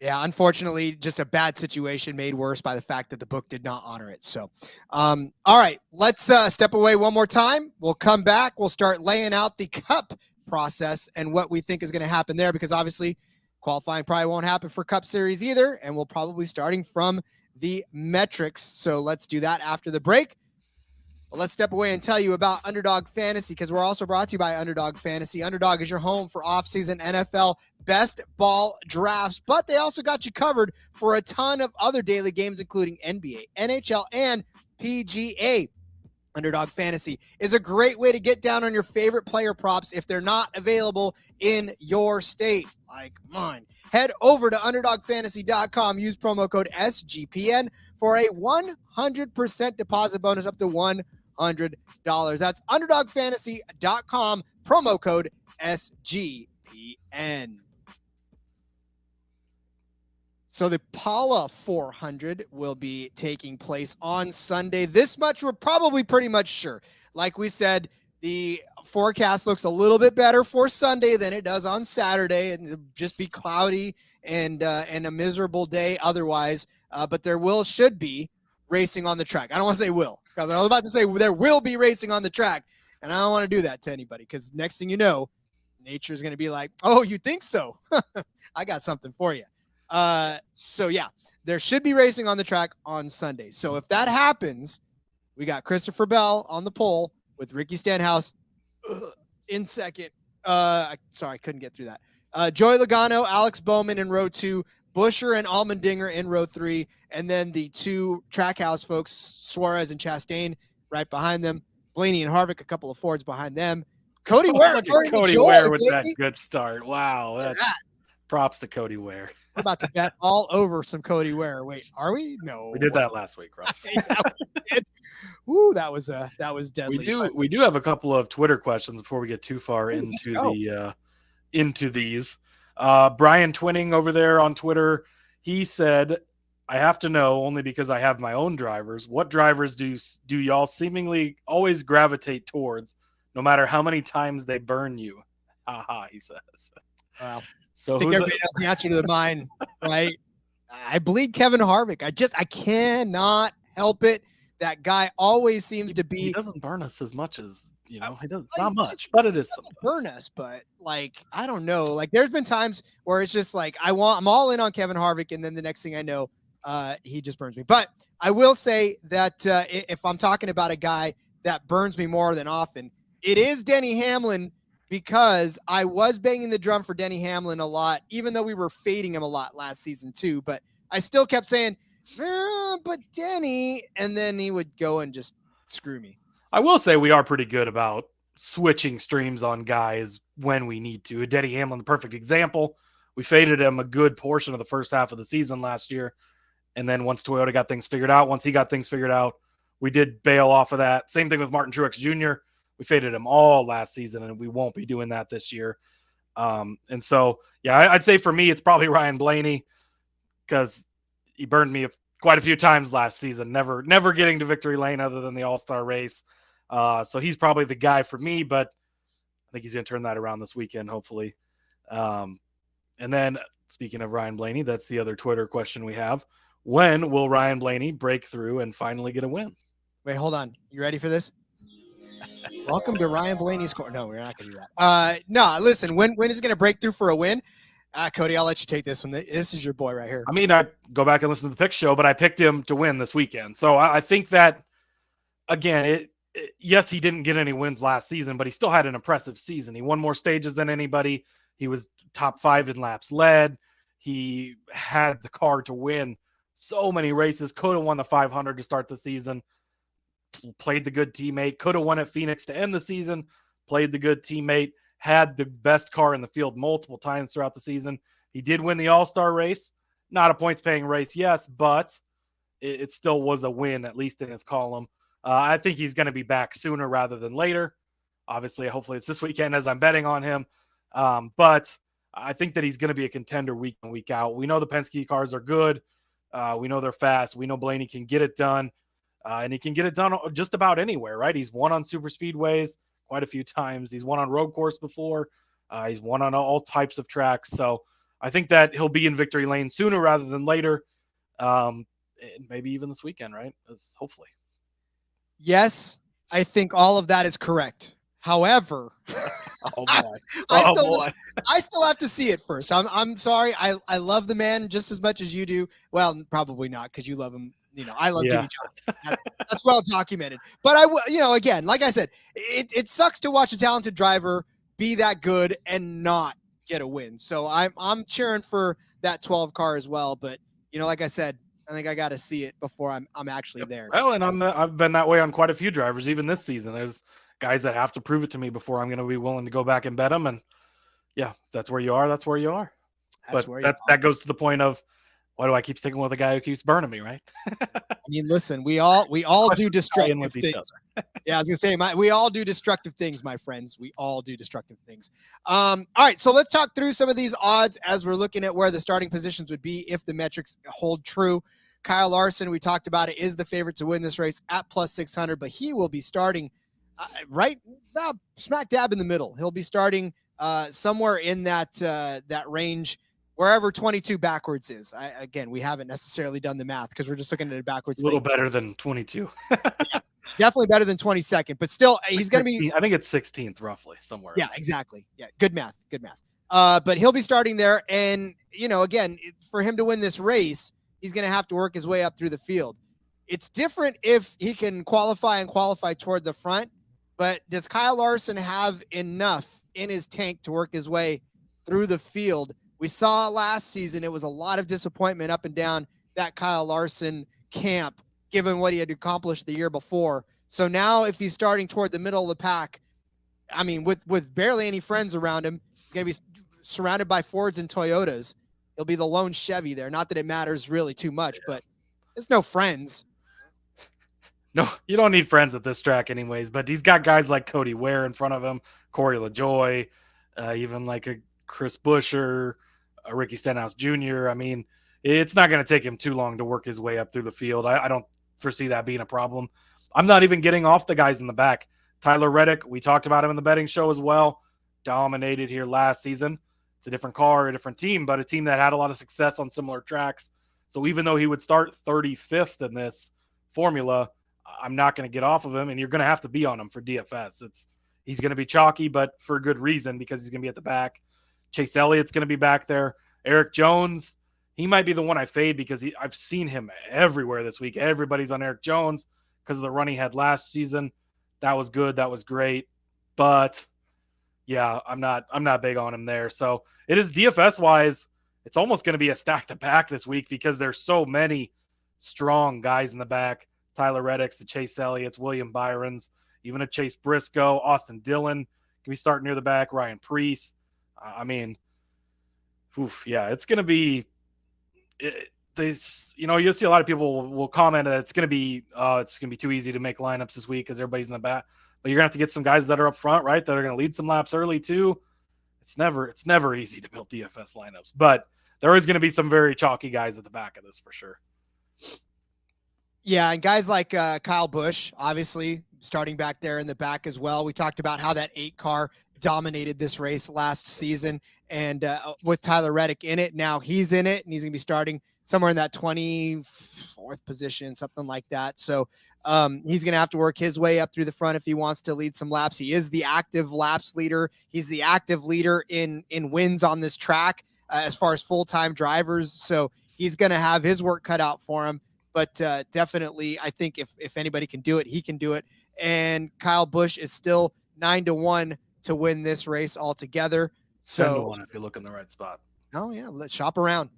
Yeah, unfortunately, just a bad situation made worse by the fact that the book did not honor it. So, all right, let's step away one more time. We'll come back. We'll start laying out the Cup process and what we think is going to happen there, because obviously qualifying probably won't happen for Cup Series either, and we'll probably starting from the metrics. So let's do that after the break. Well, let's step away and tell you about Underdog Fantasy, because we're also brought to you by Underdog Fantasy. Underdog is your home for off-season NFL best ball drafts, but they also got you covered for a ton of other daily games, including NBA, NHL, and PGA. Underdog Fantasy is a great way to get down on your favorite player props if they're not available in your state, like mine. Head over to UnderdogFantasy.com. Use promo code SGPN for a 100% deposit bonus up to $100. That's UnderdogFantasy.com. Promo code SGPN. So the Paula 400 will be taking place on Sunday. This much we're probably pretty much sure. Like we said, the forecast looks a little bit better for Sunday than it does on Saturday, and it'll just be cloudy and a miserable day otherwise. But there should be racing on the track. I don't want to say will, because I was about to say there will be racing on the track, and I don't want to do that to anybody, because next thing you know, nature is going to be like, oh, you think so? I got something for you. So yeah, there should be racing on the track on Sunday. So if that happens, we got Christopher Bell on the pole with Ricky Stenhouse in second. Sorry, couldn't get through that. Joey Logano, Alex Bowman in row 2, Busher and Allmendinger in row 3, and then the two Trackhouse folks, Suarez and Chastain, right behind them. Blaney and Harvick, a couple of Fords behind them. Cody Ware,
Cody Ware with that good start. Wow, that's props to Cody Ware.
We're about to bet all over some Cody Ware. Wait, are we? No,
we did that last week, Rob.
Ooh, that was deadly.
We do have a couple of Twitter questions before we get too far into these. Brian Twinning over there on Twitter, he said, "I have to know, only because I have my own drivers. What drivers do y'all seemingly always gravitate towards, no matter how many times they burn you?" Haha, he says.
Wow.
So
I think everybody knows the answer to the mine, right? I bleed Kevin Harvick. I cannot help it. That guy always seems to be.
He doesn't burn us as much as, he doesn't. It's not much, but it is.
Burn us, but like, I don't know. Like, there's been times where it's just like I'm all in on Kevin Harvick, and then the next thing I know, he just burns me. But I will say that if I'm talking about a guy that burns me more than often, it is Denny Hamlin. Because I was banging the drum for Denny Hamlin a lot, even though we were fading him a lot last season too. But I still kept saying, But Denny, and then he would go and just screw me.
I will say we are pretty good about switching streams on guys when we need to. Denny Hamlin, the perfect example. We faded him a good portion of the first half of the season last year. And then once Toyota got things figured out, once he got things figured out, we did bail off of that. Same thing with Martin Truex Jr. We faded him all last season, and we won't be doing that this year. And so, yeah, I'd say for me, it's probably Ryan Blaney because he burned me quite a few times last season, never getting to victory lane other than the All-Star race. So he's probably the guy for me, but I think he's going to turn that around this weekend, hopefully. And then speaking of Ryan Blaney, that's the other Twitter question we have. When will Ryan Blaney break through and finally get a win?
Wait, hold on. You ready for this? Welcome to Ryan Blaney's corner. No, we're not going to do that. No, listen, when is it going to break through for a win? Cody, I'll let you take this one. This is your boy right here.
I mean, I go back and listen to the pick show, but I picked him to win this weekend. So I think that, again, yes, he didn't get any wins last season, but he still had an impressive season. He won more stages than anybody. He was top 5 in laps led. He had the car to win so many races. Could have won the 500 to start the season. Played the good teammate. Could have won at Phoenix to end the season. Played the good teammate. Had the best car in the field multiple times throughout the season. He did win the All-Star race. Not a points-paying race, yes, but it still was a win, at least in his column. I think he's going to be back sooner rather than later. Obviously, hopefully it's this weekend as I'm betting on him. But I think that he's going to be a contender week in, week out. We know the Penske cars are good. We know they're fast. We know Blaney can get it done. And he can get it done just about anywhere, right? He's won on super speedways quite a few times. He's won on road course before. He's won on all types of tracks. So I think that he'll be in victory lane sooner rather than later. Maybe even this weekend, right? Hopefully.
Yes, I think all of that is correct. However,
Oh boy.
I still have to see it first. I'm sorry. I love the man just as much as you do. Well, probably not because you love him. You know, I love Jimmy Johnson. That's well documented. But again, like I said, it sucks to watch a talented driver be that good and not get a win. So I'm cheering for that 12 car as well. But like I said, I think I got to see it before I'm actually there.
Well, and I've been that way on quite a few drivers, even this season. There's guys that have to prove it to me before I'm going to be willing to go back and bet them. And yeah, that's where you are. That's where you are. That goes to the point of, why do I keep sticking with a guy who keeps burning me, right?
I mean, listen, we all do destructive things. Yeah, I was gonna say, we all do destructive things, my friends. We all do destructive things. All right, so let's talk through some of these odds as we're looking at where the starting positions would be if the metrics hold true. Kyle Larson, we talked about it, is the favorite to win this race at plus 600, but he will be starting right about smack dab in the middle. He'll be starting somewhere in that range, wherever 22 backwards is. Again, we haven't necessarily done the math because we're just looking at it backwards.
A little better than 22.
Yeah, definitely better than 22nd, but still, he's going to be.
I think it's 16th, roughly, somewhere.
Yeah, exactly. Yeah, good math. But he'll be starting there, and again, for him to win this race, he's going to have to work his way up through the field. It's different if he can qualify toward the front, but does Kyle Larson have enough in his tank to work his way through the field? We saw last season, it was a lot of disappointment up and down that Kyle Larson camp, given what he had accomplished the year before. So now if he's starting toward the middle of the pack, I mean, with barely any friends around him, he's going to be surrounded by Fords and Toyotas. He'll be the lone Chevy there. Not that it matters really too much, but there's no friends.
No, you don't need friends at this track anyways, but he's got guys like Cody Ware in front of him, Corey LaJoy, even like a Chris Buescher, Ricky Stenhouse Jr. I mean, it's not going to take him too long to work his way up through the field. I don't foresee that being a problem. I'm not even getting off the guys in the back. Tyler Reddick, we talked about him in the betting show as well, dominated here last season. It's a different car, a different team, but a team that had a lot of success on similar tracks. So even though he would start 35th in this formula, I'm not going to get off of him, and you're going to have to be on him for DFS. He's going to be chalky, but for a good reason, because he's going to be at the back. Chase Elliott's going to be back there. Eric Jones, he might be the one I fade because I've seen him everywhere this week. Everybody's on Eric Jones because of the run he had last season. That was good. That was great. But yeah, I'm not big on him there. So it is DFS wise, it's almost going to be a stack to back this week because there's so many strong guys in the back. Tyler Reddick's, the Chase Elliott's, William Byron's, even a Chase Briscoe, Austin Dillon can be starting near the back, Ryan Preece. I mean, it's going to be you'll see a lot of people will comment that it's going to be too easy to make lineups this week because everybody's in the back. But you're going to have to get some guys that are up front, right? That are going to lead some laps early too. It's never easy to build DFS lineups, but there is going to be some very chalky guys at the back of this for sure.
Yeah, and guys like Kyle Busch, obviously starting back there in the back as well. We talked about how that 8 car dominated this race last season, and with Tyler Reddick in it, now he's in it, and he's going to be starting somewhere in that 24th position, something like that. So he's going to have to work his way up through the front if he wants to lead some laps. He is the active laps leader. He's the active leader in wins on this track as far as full-time drivers. So he's going to have his work cut out for him. But definitely, I think if anybody can do it, he can do it. And Kyle Busch is still 9-1 to win this race altogether. So
10-1 if you look in the right spot.
Oh yeah, let's shop around.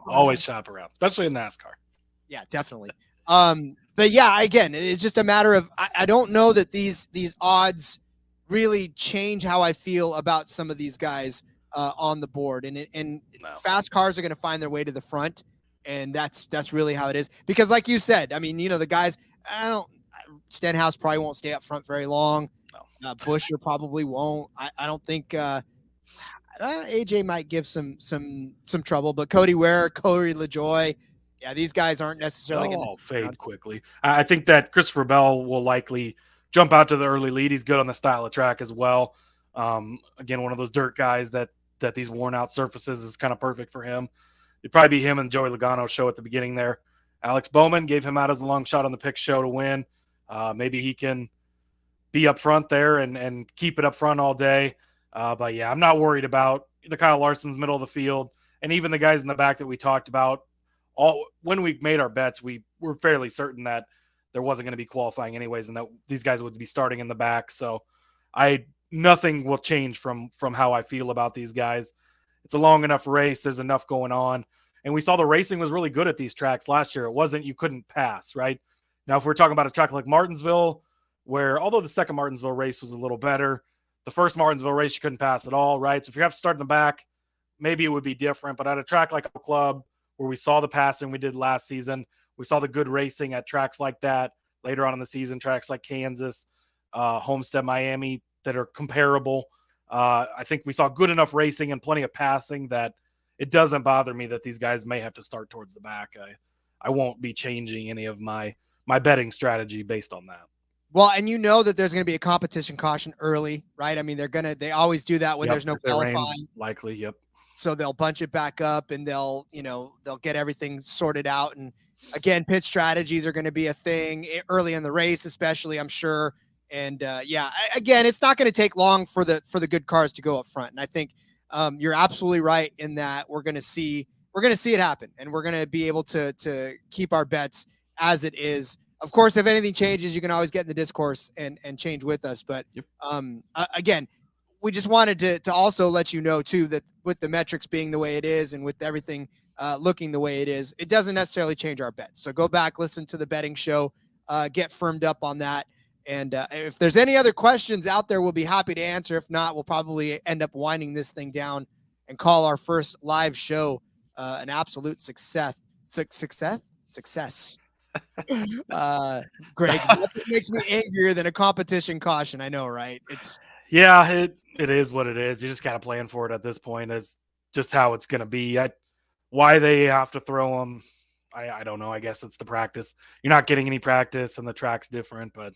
Always shop around, especially in NASCAR.
Yeah, definitely. But yeah, again, it's just a matter of I don't know that these odds really change how I feel about some of these guys on the board. And fast cars are going to find their way to the front. And that's really how it is. Because like you said, I mean, the guys, Stenhouse probably won't stay up front very long. No. Buescher probably won't. I don't think AJ might give some trouble, but Cody Ware, Corey LaJoie, yeah, these guys aren't necessarily going to
fade quickly. I think that Christopher Bell will likely jump out to the early lead. He's good on the style of track as well. Again, one of those dirt guys that these worn out surfaces is kind of perfect for him. It'd probably be him and Joey Logano show at the beginning there. Alex Bowman gave him out as a long shot on the pick show to win. Maybe he can be up front there and keep it up front all day. But yeah, I'm not worried about the Kyle Larson's middle of the field and even the guys in the back that we talked about. When we made our bets, we were fairly certain that there wasn't going to be qualifying anyways and that these guys would be starting in the back. So nothing will change from how I feel about these guys. It's a long enough race. There's enough going on. And we saw the racing was really good at these tracks last year. It wasn't, you couldn't pass, right? Now, if we're talking about a track like Martinsville, where although the second Martinsville race was a little better, the first Martinsville race, you couldn't pass at all, right? So if you have to start in the back, maybe it would be different. But at a track like Auto Club, where we saw the passing we did last season, we saw the good racing at tracks like that later on in the season, tracks like Kansas, Homestead, Miami, that are comparable. I think we saw good enough racing and plenty of passing that it doesn't bother me that these guys may have to start towards the back. I won't be changing any of my betting strategy based on that.
Well, and that there's going to be a competition caution early, right? I mean, they always do that when there's no qualifying.
Likely, yep.
So they'll bunch it back up and they'll get everything sorted out. And again, pit strategies are going to be a thing early in the race, especially, I'm sure. And again, it's not going to take long for the good cars to go up front. And I think you're absolutely right in that we're going to see it happen, and we're going to be able to keep our bets as it is. Of course, if anything changes, you can always get in the discourse and change with us. But again, we just wanted to also let you know too that with the metrics being the way it is and with everything looking the way it is, it doesn't necessarily change our bets. So go back, listen to the betting show, get firmed up on that. And if there's any other questions out there, we'll be happy to answer. If not, we'll probably end up winding this thing down and call our first live show an absolute success. Success. Greg, nothing makes me angrier than a competition caution. I know, right?
It is what it is. You just got to plan for it at this point. It's just how it's going to be. Why they have to throw them, I don't know. I guess it's the practice. You're not getting any practice, and the track's different, but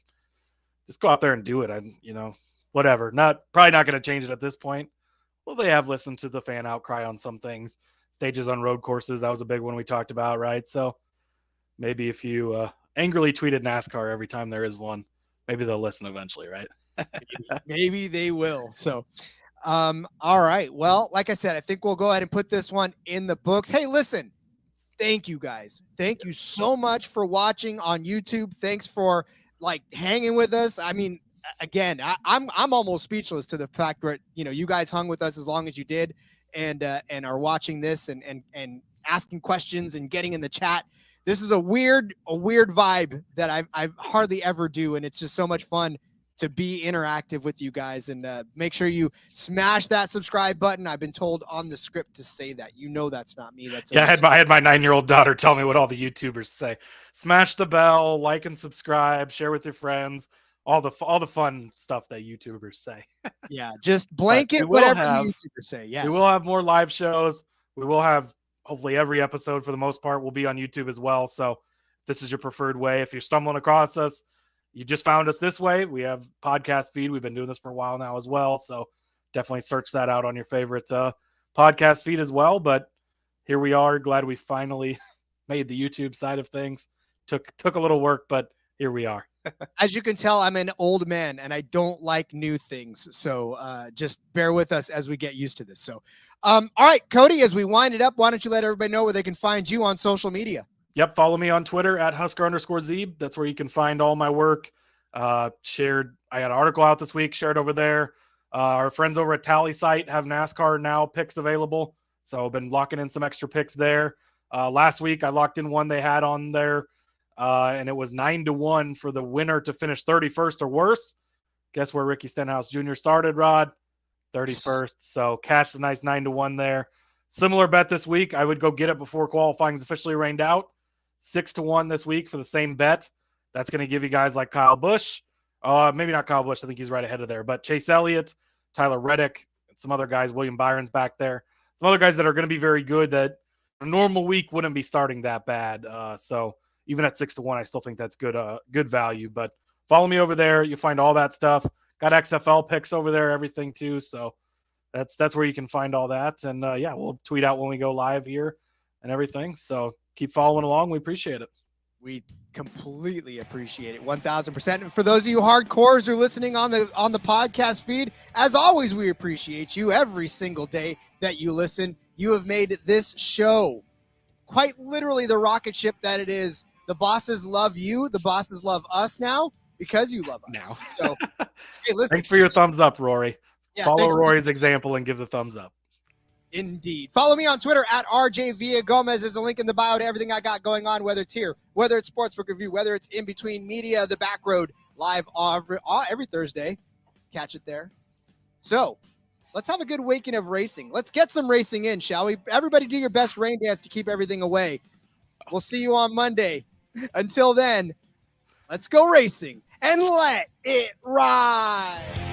just go out there and do it. Whatever. Probably not going to change it at this point. Well, they have listened to the fan outcry on some things. Stages on road courses, that was a big one we talked about, right? So maybe if you angrily tweeted NASCAR every time there is one, maybe they'll listen eventually, right?
Maybe they will. So, all right. Well, like I said, I think we'll go ahead and put this one in the books. Hey, listen, thank you guys. Thank you so much for watching on YouTube. Thanks for hanging with us. I mean, again, I'm almost speechless to the fact that you guys hung with us as long as you did, and are watching this and asking questions and getting in the chat. this is a weird vibe that I hardly ever do, and it's just so much fun to be interactive with you guys. And make sure you smash that subscribe button. I've been told on the script to say that. That's not me. That's
I had my 9-year-old daughter tell me what all the YouTubers say. Smash the bell, like and subscribe, share with your friends. All the fun stuff that YouTubers say.
Yeah, just blanket whatever the YouTubers say. Yes,
we will have more live shows. We will have hopefully every episode for the most part will be on YouTube as well. So if this is your preferred way, if you're stumbling across us, you just found us this way, we have podcast feed. We've been doing this for a while now as well. So definitely search that out on your favorite podcast feed as well. But here we are. Glad we finally made the YouTube side of things. Took a little work, but here we are.
As you can tell, I'm an old man and I don't like new things. So just bear with us as we get used to this. So, all right, Cody, as we wind it up, why don't you let everybody know where they can find you on social media?
Yep. Follow me on Twitter at Husker_Zeeb. That's where you can find all my work. Shared. I had an article out this week, shared over there. Our friends over at Tally Site have NASCAR now picks available. So I've been locking in some extra picks there. Last week I locked in one they had on there. And it was 9-1 for the winner to finish 31st or worse. Guess where Ricky Stenhouse Jr. started, Rod? 31st. So catch the nice 9-1 there. Similar bet this week. I would go get it before qualifying is officially rained out. 6-1 this week for the same bet. That's going to give you guys like Kyle Busch. Maybe not Kyle Busch. I think he's right ahead of there. But Chase Elliott, Tyler Reddick, and some other guys. William Byron's back there. Some other guys that are going to be very good that a normal week wouldn't be starting that bad. So even at 6-1, I still think that's good value. But follow me over there. You'll find all that stuff. Got XFL picks over there, everything too. So that's where you can find all that. And we'll tweet out when we go live here and everything. So keep following along. We appreciate it.
We completely appreciate it. 1,000%. And for those of you hardcores who are listening on the podcast feed, as always, we appreciate you every single day that you listen. You have made this show quite literally the rocket ship that it is. The bosses love you. The bosses love us now because you love us.
Now.
So, hey, listen.
Thanks for your thumbs up, Rory.
Yeah,
follow Rory's example and give the thumbs up.
Indeed. Follow me on Twitter at RJ Villa Gomez. There's a link in the bio to everything I got going on, whether it's here, whether it's Sportsbook Review, whether it's In Between Media, The Back Road, live every Thursday. Catch it there. So let's have a good weekend of racing. Let's get some racing in, shall we? Everybody do your best rain dance to keep everything away. We'll see you on Monday. Until then, let's go racing and let it ride.